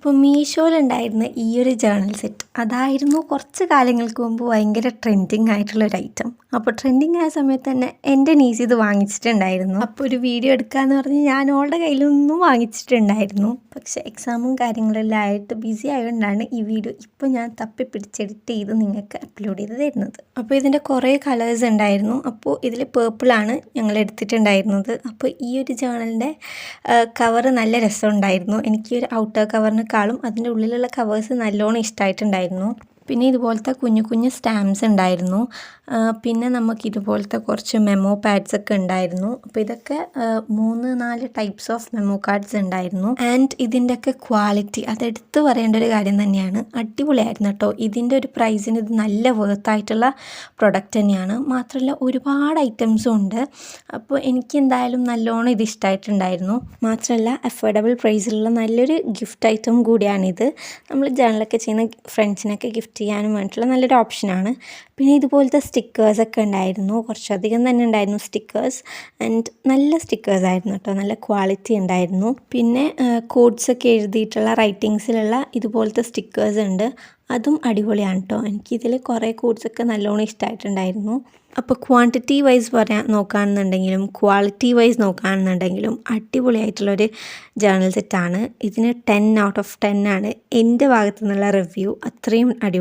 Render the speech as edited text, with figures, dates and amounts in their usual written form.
അപ്പോൾ മീഷോയിലുണ്ടായിരുന്ന ഈ ഒരു ജേർണൽ സെറ്റ് അതായിരുന്നു കുറച്ച് കാലങ്ങൾക്ക് മുമ്പ് ഭയങ്കര ട്രെൻഡിങ് ആയിട്ടുള്ളൊരു ഐറ്റം. അപ്പോൾ ട്രെൻഡിങ് ആയ സമയത്ത് തന്നെ എൻ്റെ നീസ് ഇത് വാങ്ങിച്ചിട്ടുണ്ടായിരുന്നു. അപ്പോൾ ഒരു വീഡിയോ എടുക്കാമെന്ന് പറഞ്ഞ് ഞാൻ ഓളുടെ കയ്യിലൊന്നും വാങ്ങിച്ചിട്ടുണ്ടായിരുന്നു. പക്ഷേ എക്സാമും കാര്യങ്ങളെല്ലാം ആയിട്ട് ബിസി ആയതുകൊണ്ടാണ് ഈ വീഡിയോ ഇപ്പോൾ ഞാൻ തപ്പി പിടിച്ച് എഡിറ്റ് ചെയ്ത് നിങ്ങൾക്ക് അപ്ലോഡ് ചെയ്ത് തരുന്നത്. അപ്പോൾ ഇതിൻ്റെ കുറേ കളേഴ്സ് ഉണ്ടായിരുന്നു. അപ്പോൾ ഇതിൽ പേർപ്പിളാണ് ഞങ്ങൾ എടുത്തിട്ടുണ്ടായിരുന്നത്. അപ്പോൾ ഈ ഒരു ജേർണലിൻ്റെ കവർ നല്ല രസമുണ്ടായിരുന്നു. എനിക്ക് ഒരു ഔട്ടർ കവറിനെക്കാളും അതിൻ്റെ ഉള്ളിലുള്ള കവേഴ്സ് നല്ലോണം ഇഷ്ടമായിട്ടുണ്ടായിരുന്നു. പിന്നെ ഇതുപോലത്തെ കുഞ്ഞു കുഞ്ഞു സ്റ്റാമ്പ്സ് ഉണ്ടായിരുന്നു. പിന്നെ നമുക്ക് ഇതുപോലത്തെ കുറച്ച് മെമ്മോ പാഡ്സ് ഒക്കെ ഉണ്ടായിരുന്നു. അപ്പോൾ ഇതൊക്കെ 3-4 ടൈപ്സ് ഓഫ് മെമ്മോ കാർഡ്സ് ഉണ്ടായിരുന്നു. ആൻഡ് ഇതിൻ്റെയൊക്കെ ക്വാളിറ്റി അതെടുത്ത് പറയേണ്ട ഒരു കാര്യം തന്നെയാണ്. അടിപൊളിയായിരുന്നു കേട്ടോ. ഇതിൻ്റെ ഒരു പ്രൈസിന് ഇത് നല്ല വേർത്തായിട്ടുള്ള പ്രൊഡക്റ്റ് തന്നെയാണ്. മാത്രമല്ല ഒരുപാട് ഐറ്റംസും ഉണ്ട്. അപ്പോൾ എനിക്ക് എന്തായാലും നല്ലോണം ഇത് ഇഷ്ടമായിട്ടുണ്ടായിരുന്നു. മാത്രമല്ല അഫോർഡബിൾ പ്രൈസിലുള്ള നല്ലൊരു ഗിഫ്റ്റ് ഐറ്റം കൂടിയാണിത്. നമ്മൾ ജേർണലൊക്കെ ചെയ്യുന്ന ഫ്രണ്ട്സിനൊക്കെ ഗിഫ്റ്റ് ചെയ്യാനും വേണ്ടിയിട്ടുള്ള നല്ലൊരു ഓപ്ഷനാണ്. പിന്നെ ഇതുപോലത്തെ സ്റ്റിക്കേഴ്സൊക്കെ ഉണ്ടായിരുന്നു. കുറച്ചധികം തന്നെ ഉണ്ടായിരുന്നു സ്റ്റിക്കേഴ്സ്. ആൻഡ് നല്ല സ്റ്റിക്കേഴ്സ് ആയിരുന്നു കേട്ടോ. നല്ല ക്വാളിറ്റി ഉണ്ടായിരുന്നു. പിന്നെ കോഡ്സൊക്കെ എഴുതിയിട്ടുള്ള റൈറ്റിങ്സിലുള്ള ഇതുപോലത്തെ സ്റ്റിക്കേഴ്സ് ഉണ്ട്. അതും അടിപൊളിയാണ് കേട്ടോ. എനിക്കിതിൽ കുറേ കോഡ്സൊക്കെ നല്ലോണം ഇഷ്ടമായിട്ടുണ്ടായിരുന്നു. അപ്പോൾ ക്വാണ്ടിറ്റി വൈസ് നോക്കുകയാണെന്നുണ്ടെങ്കിലും ക്വാളിറ്റി വൈസ് നോക്കുകയാണെന്നുണ്ടെങ്കിലും അടിപൊളിയായിട്ടുള്ളൊരു ജേർണൽ സെറ്റാണ്. ഇതിന് 10 ഔട്ട് ഓഫ് 10 ആണ് എൻ്റെ ഭാഗത്തു നിന്നുള്ള റിവ്യൂ. അത്രയും അടിപൊളി.